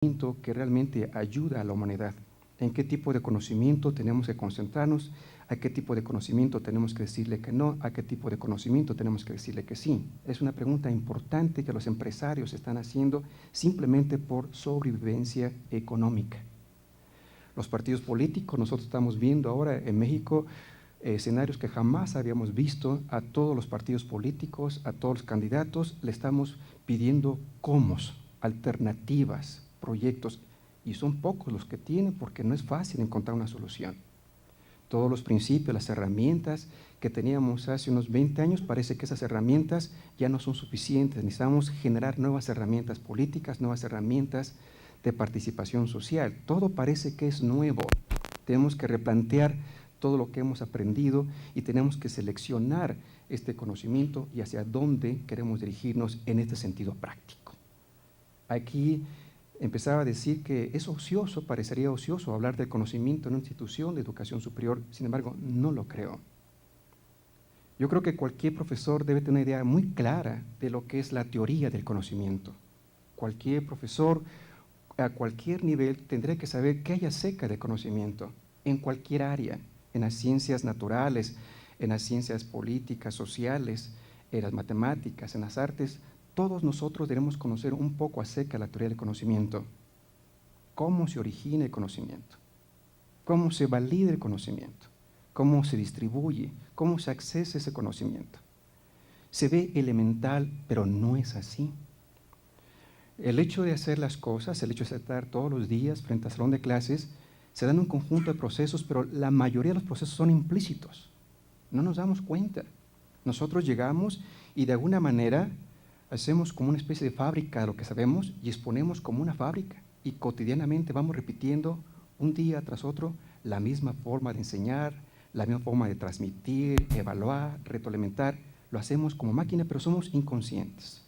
que realmente ayuda a la humanidad. ¿En qué tipo de conocimiento tenemos que concentrarnos? ¿A qué tipo de conocimiento tenemos que decirle que no? ¿A qué tipo de conocimiento tenemos que decirle que sí? Es una pregunta importante que los empresarios están haciendo simplemente por sobrevivencia económica. Los partidos políticos, nosotros estamos viendo ahora en México escenarios que jamás habíamos visto. A todos los partidos políticos, a todos los candidatos, le estamos pidiendo cómo, alternativas, proyectos, y son pocos los que tienen porque no es fácil encontrar una solución. Todos los principios, las herramientas que teníamos hace unos 20 años, parece que esas herramientas ya no son suficientes. Necesitamos generar nuevas herramientas políticas, nuevas herramientas de participación social. Todo parece que es nuevo. Tenemos que replantear todo lo que hemos aprendido y tenemos que seleccionar este conocimiento y hacia dónde queremos dirigirnos en este sentido práctico. Aquí empezaba a decir que es ocioso, parecería ocioso hablar del conocimiento en una institución de educación superior, sin embargo, no lo creo. Yo creo que cualquier profesor debe tener una idea muy clara de lo que es la teoría del conocimiento. Cualquier profesor, a cualquier nivel, tendría que saber qué hay acerca del conocimiento, en cualquier área, en las ciencias naturales, en las ciencias políticas, sociales, en las matemáticas, en las artes. Todos nosotros debemos conocer un poco acerca de la teoría del conocimiento. Cómo se origina el conocimiento, cómo se valida el conocimiento, cómo se distribuye, cómo se accesa ese conocimiento. Se ve elemental, pero no es así. El hecho de hacer las cosas, el hecho de estar todos los días frente al salón de clases, se dan un conjunto de procesos, pero la mayoría de los procesos son implícitos. No nos damos cuenta. Nosotros llegamos y de alguna manera hacemos como una especie de fábrica de lo que sabemos y exponemos como una fábrica. Y cotidianamente vamos repitiendo un día tras otro la misma forma de enseñar, la misma forma de transmitir, evaluar, retroalimentar. Lo hacemos como máquina, pero somos inconscientes.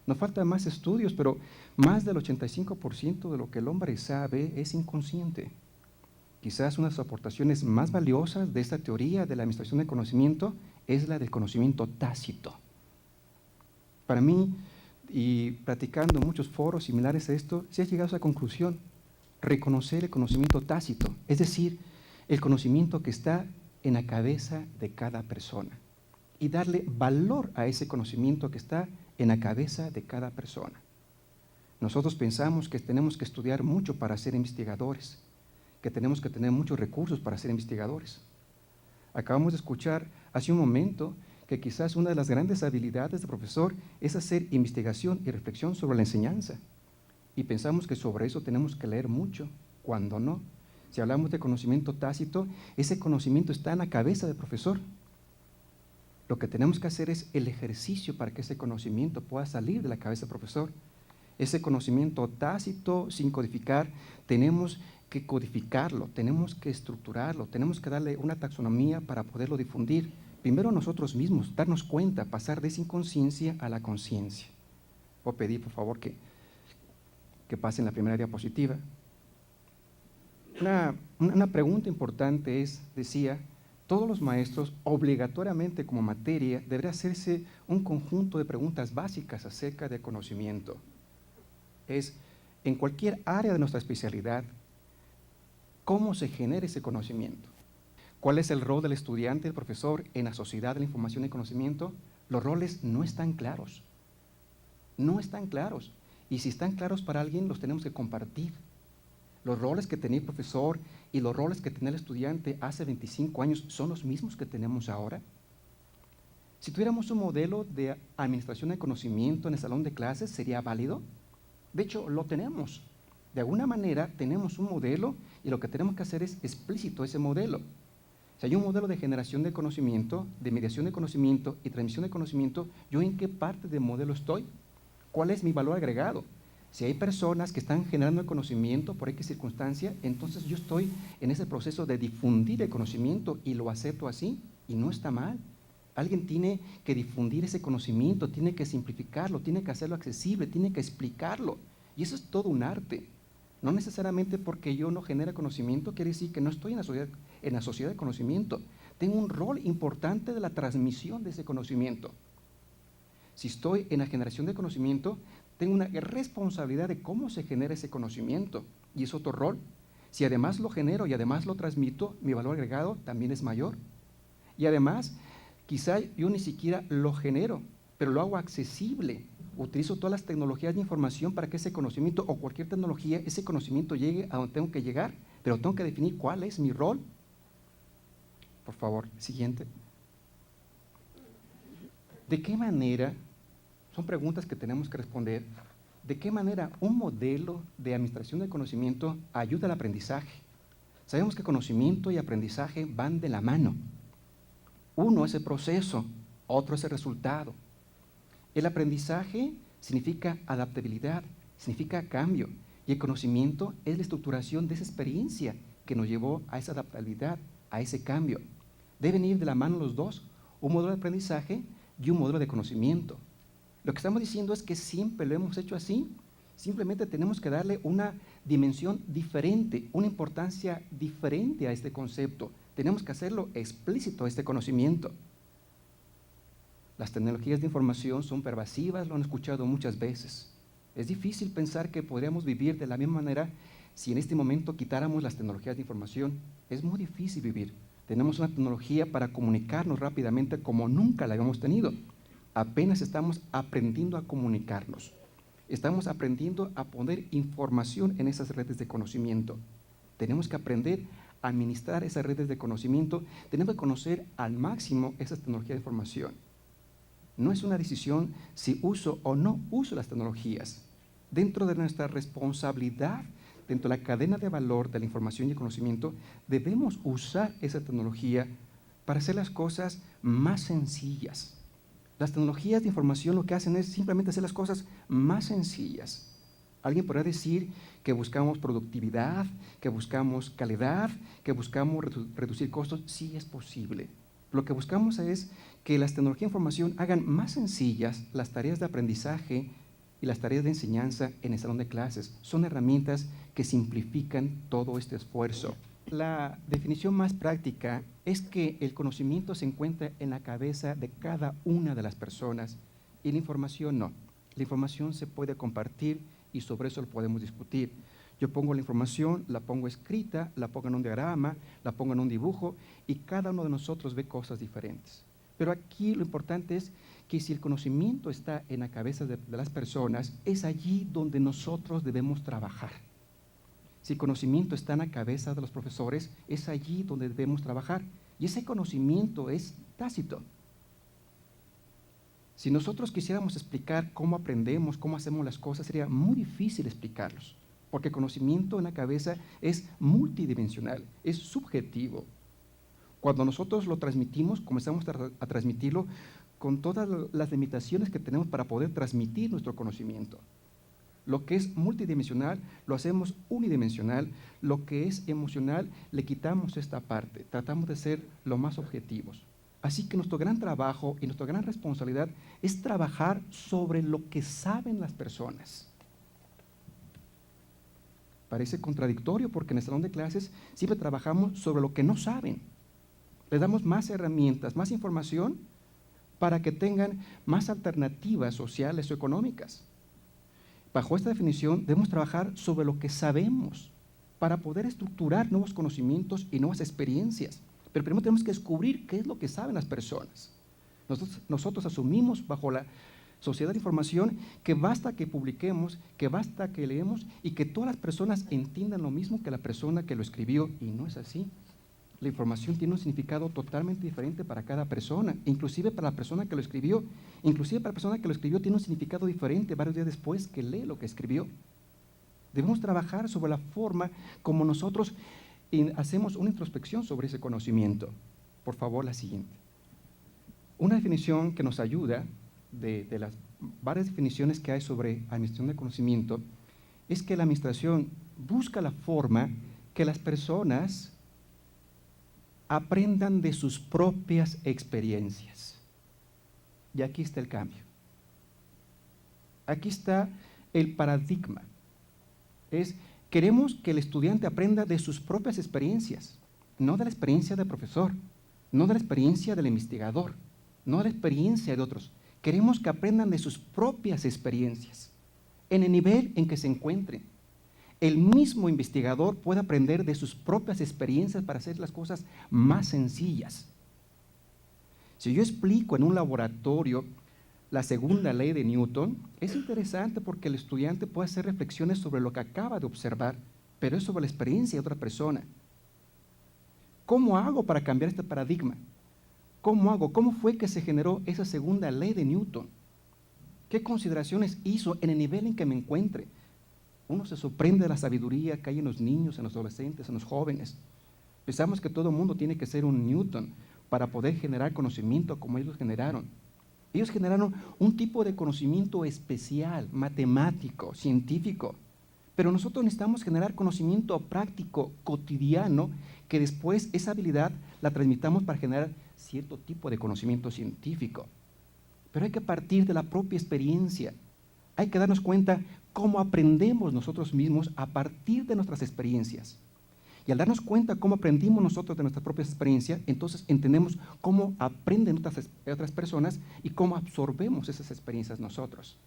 Nos faltan más estudios, pero más del 85% de lo que el hombre sabe es inconsciente. Quizás una de las aportaciones más valiosas de esta teoría de la administración del conocimiento es la del conocimiento tácito. Para mí, y platicando en muchos foros similares a esto, se ha llegado a esa conclusión: reconocer el conocimiento tácito, es decir, el conocimiento que está en la cabeza de cada persona, y darle valor a ese conocimiento que está en la cabeza de cada persona. Nosotros pensamos que tenemos que estudiar mucho para ser investigadores, que tenemos que tener muchos recursos para ser investigadores. Acabamos de escuchar hace un momento que quizás una de las grandes habilidades del profesor es hacer investigación y reflexión sobre la enseñanza. Y pensamos que sobre eso tenemos que leer mucho, cuando no. Si hablamos de conocimiento tácito, ese conocimiento está en la cabeza del profesor. Lo que tenemos que hacer es el ejercicio para que ese conocimiento pueda salir de la cabeza del profesor. Ese conocimiento tácito, sin codificar, tenemos que codificarlo, tenemos que estructurarlo, tenemos que darle una taxonomía para poderlo difundir. Primero nosotros mismos, darnos cuenta, pasar de esa inconsciencia a la conciencia. Voy a pedir, por favor, que pasen la primera diapositiva. Una pregunta importante es, decía, todos los maestros, obligatoriamente como materia, debería hacerse un conjunto de preguntas básicas acerca del conocimiento. Es, en cualquier área de nuestra especialidad, ¿cómo se genera ese conocimiento? ¿Cuál es el rol del estudiante, del profesor en la sociedad de la información y conocimiento? Los roles no están claros. No están claros. Y si están claros para alguien, los tenemos que compartir. Los roles que tenía el profesor y los roles que tenía el estudiante hace 25 años son los mismos que tenemos ahora. Si tuviéramos un modelo de administración de conocimiento en el salón de clases, ¿sería válido? De hecho, lo tenemos. De alguna manera tenemos un modelo y lo que tenemos que hacer es explícito ese modelo. Si hay un modelo de generación de conocimiento, de mediación de conocimiento y transmisión de conocimiento, ¿yo en qué parte del modelo estoy? ¿Cuál es mi valor agregado? Si hay personas que están generando el conocimiento por X circunstancia, entonces yo estoy en ese proceso de difundir el conocimiento y lo acepto así, y no está mal. Alguien tiene que difundir ese conocimiento, tiene que simplificarlo, tiene que hacerlo accesible, tiene que explicarlo. Y eso es todo un arte. No necesariamente porque yo no genere conocimiento quiere decir que no estoy en la sociedad de conocimiento. Tengo un rol importante de la transmisión de ese conocimiento. Si estoy en la generación de conocimiento, tengo una responsabilidad de cómo se genera ese conocimiento, y es otro rol. Si además lo genero y además lo transmito, mi valor agregado también es mayor. Y además, quizá yo ni siquiera lo genero, pero lo hago accesible. Utilizo todas las tecnologías de información para que ese conocimiento o cualquier tecnología, ese conocimiento llegue a donde tengo que llegar, pero tengo que definir cuál es mi rol. Por favor, siguiente. ¿De qué manera, son preguntas que tenemos que responder, de qué manera un modelo de administración del conocimiento ayuda al aprendizaje? Sabemos que conocimiento y aprendizaje van de la mano. Uno es el proceso, otro es el resultado. El aprendizaje significa adaptabilidad, significa cambio, y el conocimiento es la estructuración de esa experiencia que nos llevó a esa adaptabilidad, a ese cambio. Deben ir de la mano los dos, un modelo de aprendizaje y un modelo de conocimiento. Lo que estamos diciendo es que siempre lo hemos hecho así, simplemente tenemos que darle una dimensión diferente, una importancia diferente a este concepto. Tenemos que hacerlo explícito, este conocimiento. Las tecnologías de información son pervasivas, lo han escuchado muchas veces. Es difícil pensar que podríamos vivir de la misma manera si en este momento quitáramos las tecnologías de información. Es muy difícil vivir. Tenemos una tecnología para comunicarnos rápidamente como nunca la habíamos tenido. Apenas estamos aprendiendo a comunicarnos. Estamos aprendiendo a poner información en esas redes de conocimiento. Tenemos que aprender a administrar esas redes de conocimiento. Tenemos que conocer al máximo esas tecnologías de información. No es una decisión si uso o no uso las tecnologías. Dentro de nuestra responsabilidad, dentro de la cadena de valor de la información y el conocimiento, debemos usar esa tecnología para hacer las cosas más sencillas. Las tecnologías de información lo que hacen es simplemente hacer las cosas más sencillas. Alguien podrá decir que buscamos productividad, que buscamos calidad, que buscamos reducir costos. Sí, es posible. Lo que buscamos es que las tecnologías de información hagan más sencillas las tareas de aprendizaje y las tareas de enseñanza en el salón de clases. Son herramientas que simplifican todo este esfuerzo. La definición más práctica es que el conocimiento se encuentra en la cabeza de cada una de las personas y la información no. La información se puede compartir y sobre eso lo podemos discutir. Yo pongo la información, la pongo escrita, la pongo en un diagrama, la pongo en un dibujo y cada uno de nosotros ve cosas diferentes. Pero aquí lo importante es que si el conocimiento está en la cabeza de las personas, es allí donde nosotros debemos trabajar. Si el conocimiento está en la cabeza de los profesores, es allí donde debemos trabajar. Y ese conocimiento es tácito. Si nosotros quisiéramos explicar cómo aprendemos, cómo hacemos las cosas, sería muy difícil explicarlos. Porque el conocimiento en la cabeza es multidimensional, es subjetivo. Cuando nosotros lo transmitimos, comenzamos a transmitirlo con todas las limitaciones que tenemos para poder transmitir nuestro conocimiento. Lo que es multidimensional lo hacemos unidimensional, lo que es emocional le quitamos esta parte, tratamos de ser lo más objetivos. Así que nuestro gran trabajo y nuestra gran responsabilidad es trabajar sobre lo que saben las personas. Parece contradictorio porque en el salón de clases siempre trabajamos sobre lo que no saben. Les damos más herramientas, más información para que tengan más alternativas sociales o económicas. Bajo esta definición debemos trabajar sobre lo que sabemos para poder estructurar nuevos conocimientos y nuevas experiencias. Pero primero tenemos que descubrir qué es lo que saben las personas. Nosotros asumimos bajo la sociedad de información que basta que publiquemos, que basta que leemos y que todas las personas entiendan lo mismo que la persona que lo escribió, y no es así. La información tiene un significado totalmente diferente para cada persona, inclusive para la persona que lo escribió. Inclusive para la persona que lo escribió tiene un significado diferente varios días después que lee lo que escribió. Debemos trabajar sobre la forma como nosotros hacemos una introspección sobre ese conocimiento. Por favor, la siguiente. Una definición que nos ayuda de las varias definiciones que hay sobre administración del conocimiento es que la administración busca la forma que las personas aprendan de sus propias experiencias. Y aquí está el cambio. Aquí está el paradigma. Queremos que el estudiante aprenda de sus propias experiencias, no de la experiencia del profesor, no de la experiencia del investigador, no de la experiencia de otros. Queremos que aprendan de sus propias experiencias. en el nivel en que se encuentre. El mismo investigador puede aprender de sus propias experiencias para hacer las cosas más sencillas. Si yo explico en un laboratorio la segunda ley de Newton, es interesante porque el estudiante puede hacer reflexiones sobre lo que acaba de observar, pero es sobre la experiencia de otra persona. ¿Cómo hago para cambiar este paradigma? ¿Cómo hago? ¿Cómo fue que se generó esa segunda ley de Newton? ¿Qué consideraciones hizo en el nivel en que me encuentre? Uno se sorprende de la sabiduría que hay en los niños, en los adolescentes, en los jóvenes. Pensamos que todo el mundo tiene que ser un Newton para poder generar conocimiento como ellos generaron. Ellos generaron un tipo de conocimiento especial, matemático, científico. Pero nosotros necesitamos generar conocimiento práctico, cotidiano, que después esa habilidad la transmitamos para generar cierto tipo de conocimiento científico. Pero hay que partir de la propia experiencia. Hay que darnos cuenta cómo aprendemos nosotros mismos a partir de nuestras experiencias. Y al darnos cuenta cómo aprendimos nosotros de nuestras propias experiencias, entonces entendemos cómo aprenden otras personas y cómo absorbemos esas experiencias nosotros.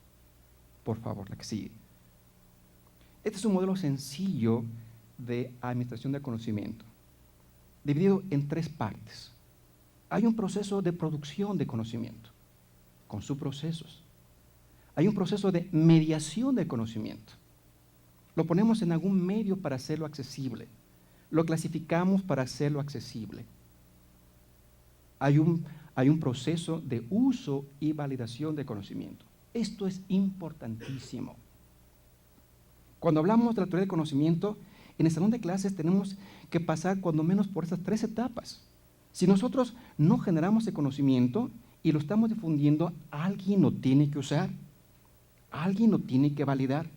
Por favor, la que sigue. Este es un modelo sencillo de administración de conocimiento, dividido en 3 partes. Hay un proceso de producción de conocimiento, con sus procesos. Hay un proceso de mediación de conocimiento. Lo ponemos en algún medio para hacerlo accesible. Lo clasificamos para hacerlo accesible. Hay un proceso de uso y validación de conocimiento. Esto es importantísimo. Cuando hablamos de la teoría del conocimiento, en el salón de clases tenemos que pasar cuando menos por esas 3 etapas. Si nosotros no generamos el conocimiento y lo estamos difundiendo, alguien lo tiene que usar, alguien lo tiene que validar.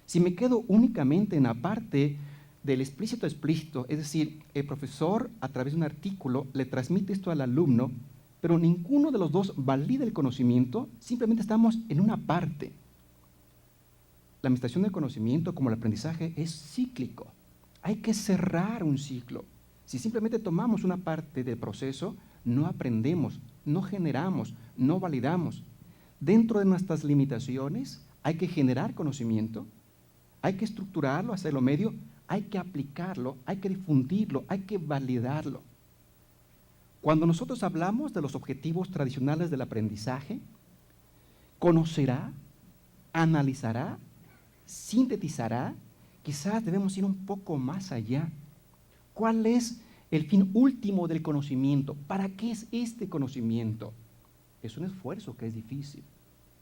Si me quedo únicamente en la parte del explícito a explícito, es decir, el profesor a través de un artículo le transmite esto al alumno, pero ninguno de los dos valida el conocimiento, simplemente estamos en una parte. La administración del conocimiento, como el aprendizaje, es cíclico. Hay que cerrar un ciclo. Si simplemente tomamos una parte del proceso, no aprendemos, no generamos, no validamos. Dentro de nuestras limitaciones, hay que generar conocimiento, hay que estructurarlo, hacerlo medio, hay que aplicarlo, hay que difundirlo, hay que validarlo. Cuando nosotros hablamos de los objetivos tradicionales del aprendizaje, conocerá, analizará, sintetizará, quizás debemos ir un poco más allá. ¿Cuál es el fin último del conocimiento? ¿Para qué es este conocimiento? Es un esfuerzo que es difícil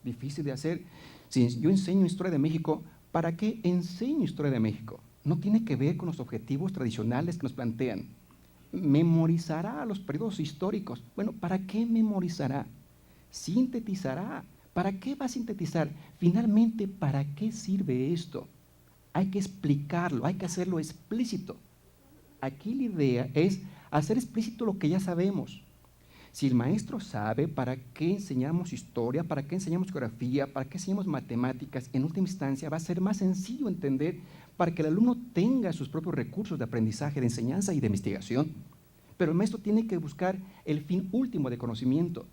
de hacer. Si yo enseño historia de México, ¿para qué enseño historia de México? No tiene que ver con los objetivos tradicionales que nos plantean. ¿Memorizará los periodos históricos? Bueno, ¿para qué memorizará? ¿Sintetizará? ¿Para qué va a sintetizar? Finalmente, ¿para qué sirve esto? Hay que explicarlo, hay que hacerlo explícito. Aquí la idea es hacer explícito lo que ya sabemos. Si el maestro sabe para qué enseñamos historia, para qué enseñamos geografía, para qué enseñamos matemáticas, en última instancia va a ser más sencillo entender para que el alumno tenga sus propios recursos de aprendizaje, de enseñanza y de investigación. Pero el maestro tiene que buscar el fin último de conocimiento.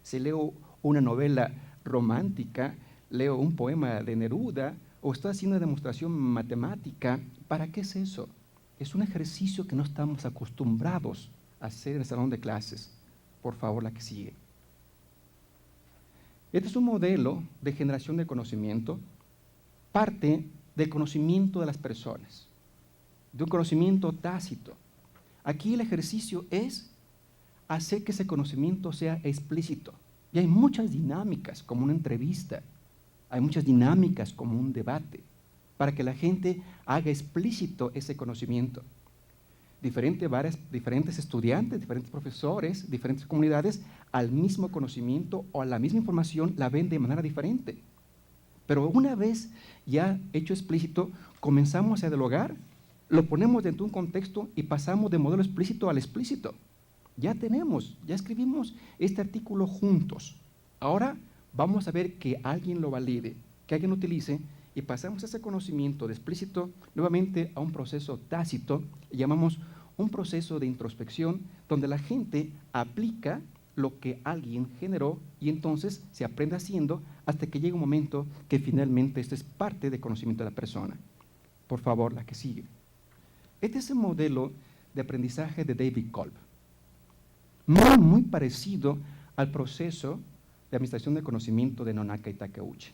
Si leo una novela romántica, leo un poema de Neruda o estoy haciendo una demostración matemática, ¿para qué es eso? Es un ejercicio que no estamos acostumbrados a hacer en el salón de clases. Por favor, la que sigue. Este es un modelo de generación de conocimiento, parte del conocimiento de las personas, de un conocimiento tácito. Aquí el ejercicio es hacer que ese conocimiento sea explícito. Y hay muchas dinámicas, como una entrevista, hay muchas dinámicas como un debate, para que la gente haga explícito ese conocimiento. Diferentes estudiantes, diferentes profesores, diferentes comunidades, al mismo conocimiento o a la misma información la ven de manera diferente. Pero una vez ya hecho explícito, comenzamos a dialogar, lo ponemos dentro de un contexto y pasamos de modelo explícito al explícito. Ya escribimos este artículo juntos. Ahora vamos a ver que alguien lo valide, que alguien lo utilice y pasamos ese conocimiento de explícito nuevamente a un proceso tácito, y llamamos un proceso de introspección donde la gente aplica lo que alguien generó y entonces se aprende haciendo hasta que llega un momento que finalmente esto es parte del conocimiento de la persona. Por favor, la que sigue. Este es el modelo de aprendizaje de David Kolb. Muy parecido al proceso de administración del conocimiento de Nonaka y Takeuchi.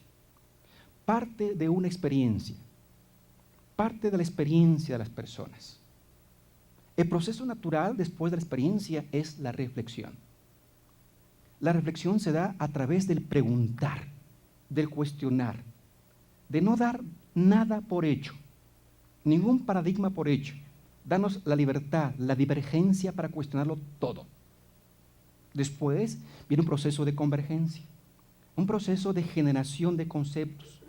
Parte de una experiencia, parte de la experiencia de las personas. El proceso natural después de la experiencia es la reflexión. La reflexión se da a través del preguntar, del cuestionar, de no dar nada por hecho, ningún paradigma por hecho. Danos la libertad, la divergencia para cuestionarlo todo. Después viene un proceso de convergencia, un proceso de generación de conceptos,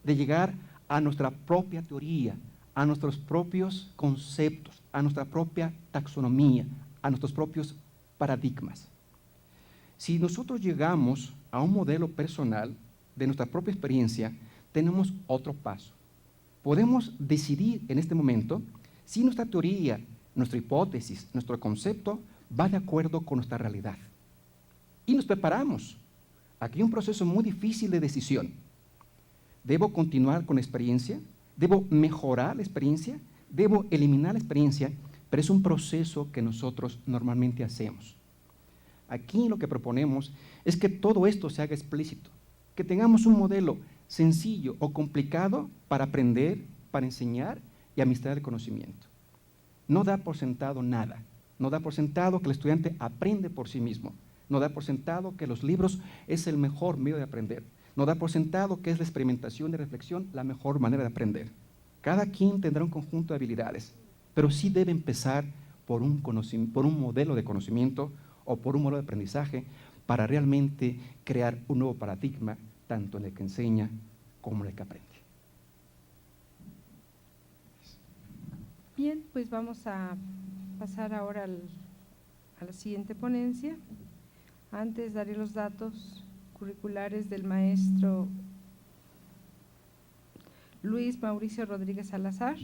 de llegar a nuestra propia teoría, a nuestros propios conceptos, a nuestra propia taxonomía, a nuestros propios paradigmas. Si nosotros llegamos a un modelo personal de nuestra propia experiencia, tenemos otro paso. Podemos decidir en este momento si nuestra teoría, nuestra hipótesis, nuestro concepto va de acuerdo con nuestra realidad. Y nos preparamos. Aquí hay un proceso muy difícil de decisión. ¿Debo continuar con la experiencia? ¿Debo mejorar la experiencia? ¿Debo eliminar la experiencia? Pero es un proceso que nosotros normalmente hacemos. Aquí lo que proponemos es que todo esto se haga explícito, que tengamos un modelo sencillo o complicado para aprender, para enseñar y administrar el conocimiento. No da por sentado nada, no da por sentado que el estudiante aprende por sí mismo, no da por sentado que los libros es el mejor medio de aprender, no da por sentado que es la experimentación y reflexión la mejor manera de aprender. Cada quien tendrá un conjunto de habilidades, pero sí debe empezar por un modelo de conocimiento o por un modelo de aprendizaje para realmente crear un nuevo paradigma, tanto en el que enseña como en el que aprende. Bien, pues vamos a pasar ahora a la siguiente ponencia. Antes daré los datos curriculares del maestro Luis Mauricio Rodríguez Salazar,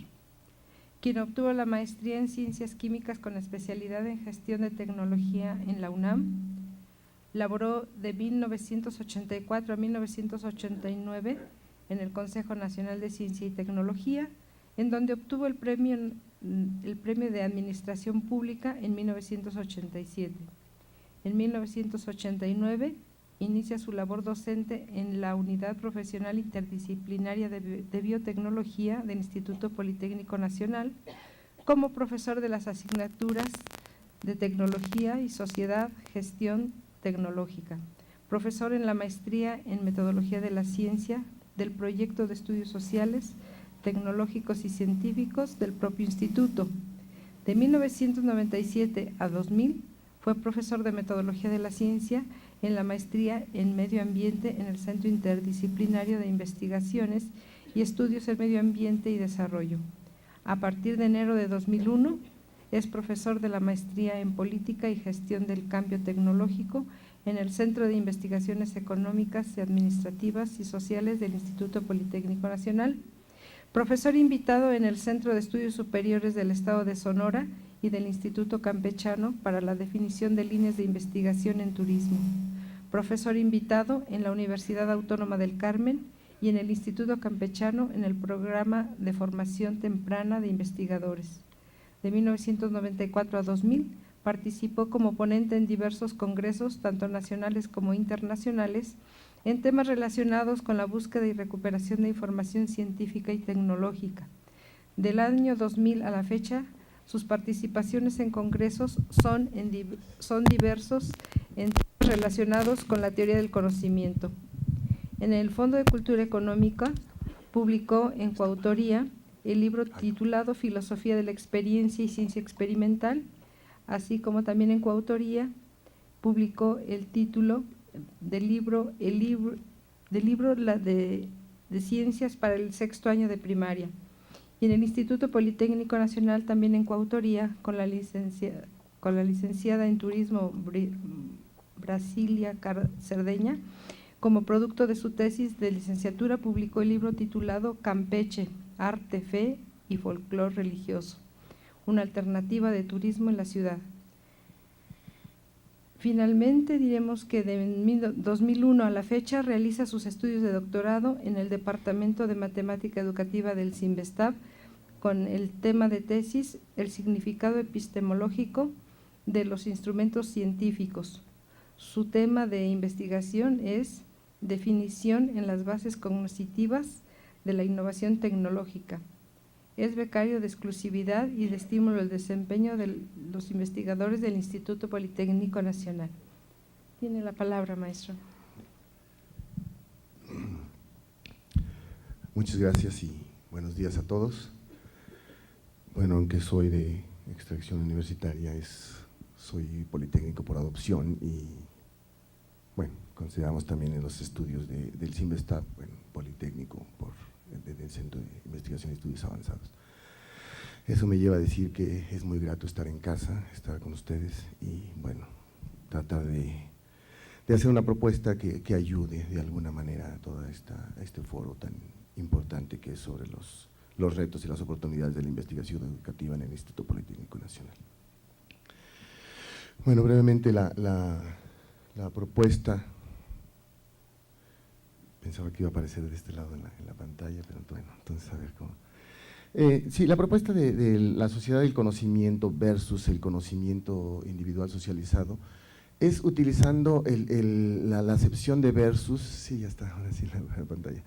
quien obtuvo la maestría en Ciencias Químicas con especialidad en Gestión de Tecnología en la UNAM. Laboró de 1984 a 1989 en el Consejo Nacional de Ciencia y Tecnología, en donde obtuvo el premio de Administración Pública en 1987. En 1989 inicia su labor docente en la Unidad Profesional Interdisciplinaria de Biotecnología del Instituto Politécnico Nacional como profesor de las asignaturas de Tecnología y Sociedad, Gestión Tecnológica, profesor en la maestría en Metodología de la Ciencia del Proyecto de Estudios Sociales, Tecnológicos y Científicos del propio instituto. De 1997 a 2000 fue profesor de Metodología de la Ciencia en la maestría en Medio Ambiente en el Centro Interdisciplinario de Investigaciones y Estudios en Medio Ambiente y Desarrollo. A partir de enero de 2001 es profesor de la maestría en Política y Gestión del Cambio Tecnológico en el Centro de Investigaciones Económicas y Administrativas y Sociales del Instituto Politécnico Nacional. Profesor invitado en el Centro de Estudios Superiores del Estado de Sonora y del Instituto Campechano para la definición de líneas de investigación en turismo. Profesor invitado en la Universidad Autónoma del Carmen y en el Instituto Campechano en el Programa de Formación Temprana de Investigadores. De 1994 a 2000 participó como ponente en diversos congresos, tanto nacionales como internacionales, en temas relacionados con la búsqueda y recuperación de información científica y tecnológica. Del año 2000 a la fecha, sus participaciones en congresos son diversos en temas relacionados con la teoría del conocimiento. En el Fondo de Cultura Económica publicó en coautoría el libro titulado Filosofía de la Experiencia y Ciencia Experimental, así como también en coautoría publicó el título del libro de Ciencias para el sexto año de primaria. Y en el Instituto Politécnico Nacional también en coautoría con la licenciada en Turismo Brasilia Cerdeña. Como producto de su tesis de licenciatura publicó el libro titulado Campeche, Arte, Fe y Folclor Religioso, una alternativa de turismo en la ciudad. Finalmente, diremos que de 2001 a la fecha realiza sus estudios de doctorado en el Departamento de Matemática Educativa del CIMBESTAB con el tema de tesis, el significado epistemológico de los instrumentos científicos. Su tema de investigación es definición en las bases cognitivas de la innovación tecnológica. Es becario de exclusividad y de estímulo al desempeño de los investigadores del Instituto Politécnico Nacional. Tiene la palabra, maestro. Muchas gracias y buenos días a todos. Bueno, aunque soy de extracción universitaria, soy politécnico por adopción y, bueno, consideramos también en los estudios del CIMBESTAB, bueno, politécnico del Centro de Investigación y Estudios Avanzados. Eso me lleva a decir que es muy grato estar en casa, estar con ustedes y, bueno, tratar de hacer una propuesta que ayude de alguna manera a todo este foro tan importante que es sobre los retos y las oportunidades de la investigación educativa en el Instituto Politécnico Nacional. Bueno, brevemente la propuesta, pensaba que iba a aparecer de este lado en la pantalla, pero bueno, entonces a ver cómo. Sí, la propuesta de la sociedad del conocimiento versus el conocimiento individual socializado es utilizando la acepción de versus, sí, ya está, ahora sí la pantalla.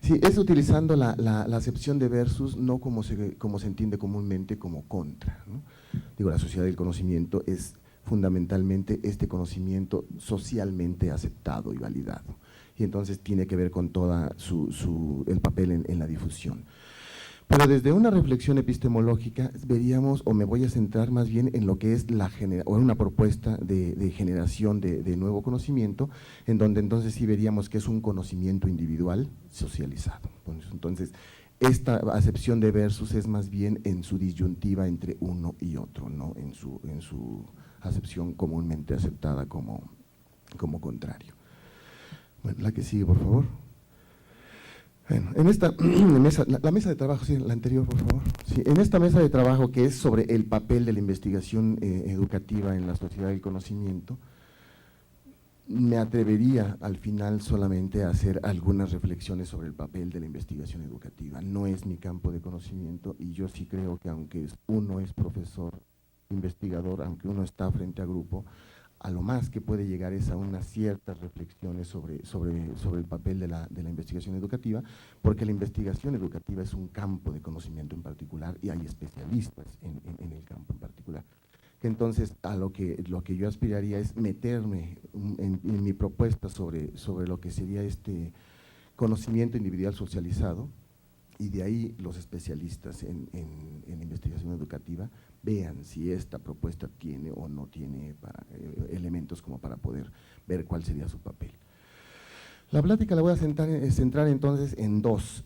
Sí, es utilizando la acepción de versus no como se entiende comúnmente como contra, ¿no? Digo, la sociedad del conocimiento es fundamentalmente este conocimiento socialmente aceptado y validado, y entonces tiene que ver con toda el papel en la difusión. Pero desde una reflexión epistemológica veríamos, o me voy a centrar más bien en lo que es una propuesta de generación de nuevo conocimiento, en donde entonces sí veríamos que es un conocimiento individual socializado. Entonces, esta acepción de versus es más bien en su disyuntiva entre uno y otro, no en su acepción comúnmente aceptada como contrario. Bueno, la que sigue, por favor. Bueno, en esta la mesa de trabajo, sí, la anterior, por favor. Sí, en esta mesa de trabajo que es sobre el papel de la investigación educativa en la sociedad del conocimiento, me atrevería al final solamente a hacer algunas reflexiones sobre el papel de la investigación educativa. No es mi campo de conocimiento y yo sí creo que aunque uno es profesor, investigador, aunque uno está frente a grupo, a lo más que puede llegar es a unas ciertas reflexiones sobre el papel de la investigación educativa, porque la investigación educativa es un campo de conocimiento en particular y hay especialistas en el campo en particular. Que entonces a lo que yo aspiraría es meterme en mi propuesta sobre lo que sería este conocimiento individual socializado, y de ahí los especialistas en investigación educativa vean si esta propuesta tiene o no tiene elementos como para poder ver cuál sería su papel. La plática la voy a centrar entonces en dos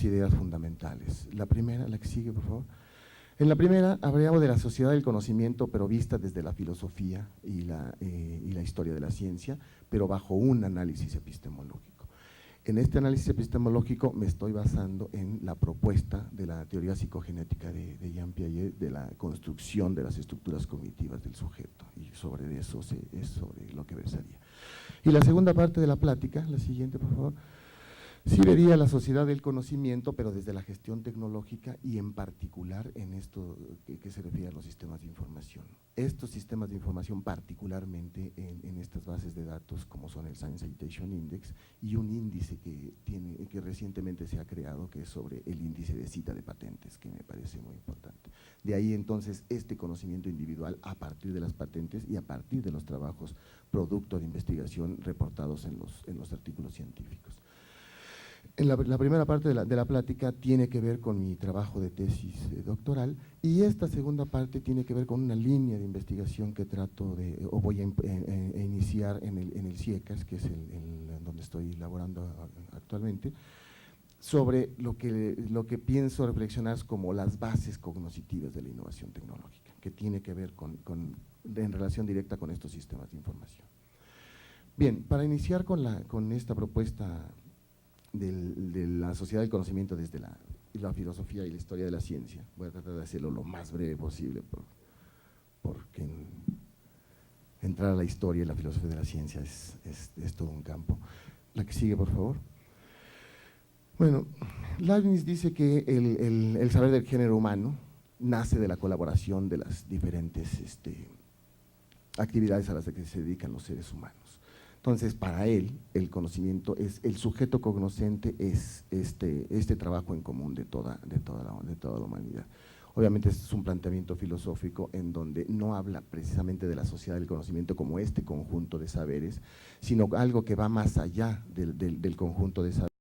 ideas fundamentales. La primera, la que sigue, por favor. En la primera hablaríamos de la sociedad del conocimiento, pero vista desde la filosofía y la historia de la ciencia, pero bajo un análisis epistemológico. En este análisis epistemológico me estoy basando en la propuesta de la teoría psicogenética de Jean Piaget, de la construcción de las estructuras cognitivas del sujeto, y sobre eso es sobre lo que versaría. Y la segunda parte de la plática, la siguiente, por favor, sí vería la sociedad del conocimiento, pero desde la gestión tecnológica y en particular en esto que se refiere a los sistemas de información. Estos sistemas de información particularmente en estas bases de datos como son el Science Citation Index y un índice que recientemente se ha creado que es sobre el índice de cita de patentes, que me parece muy importante. De ahí entonces este conocimiento individual a partir de las patentes y a partir de los trabajos producto de investigación reportados en los artículos científicos. En la primera parte de la plática tiene que ver con mi trabajo de tesis doctoral y esta segunda parte tiene que ver con una línea de investigación que voy a iniciar en el CIECAS, que es donde estoy laborando actualmente, sobre lo que pienso reflexionar como las bases cognitivas de la innovación tecnológica, que tiene que ver en relación directa con estos sistemas de información. Bien, para iniciar con esta propuesta de la sociedad del conocimiento desde la filosofía y la historia de la ciencia. Voy a tratar de hacerlo lo más breve posible porque entrar a la historia y la filosofía de la ciencia es todo un campo. La que sigue, por favor. Bueno, Leibniz dice que el saber del género humano nace de la colaboración de las diferentes actividades a las que se dedican los seres humanos. Entonces, para él, el conocimiento es, el sujeto cognoscente es este trabajo en común de toda la humanidad. Obviamente este es un planteamiento filosófico en donde no habla precisamente de la sociedad del conocimiento como este conjunto de saberes, sino algo que va más allá del conjunto de saberes.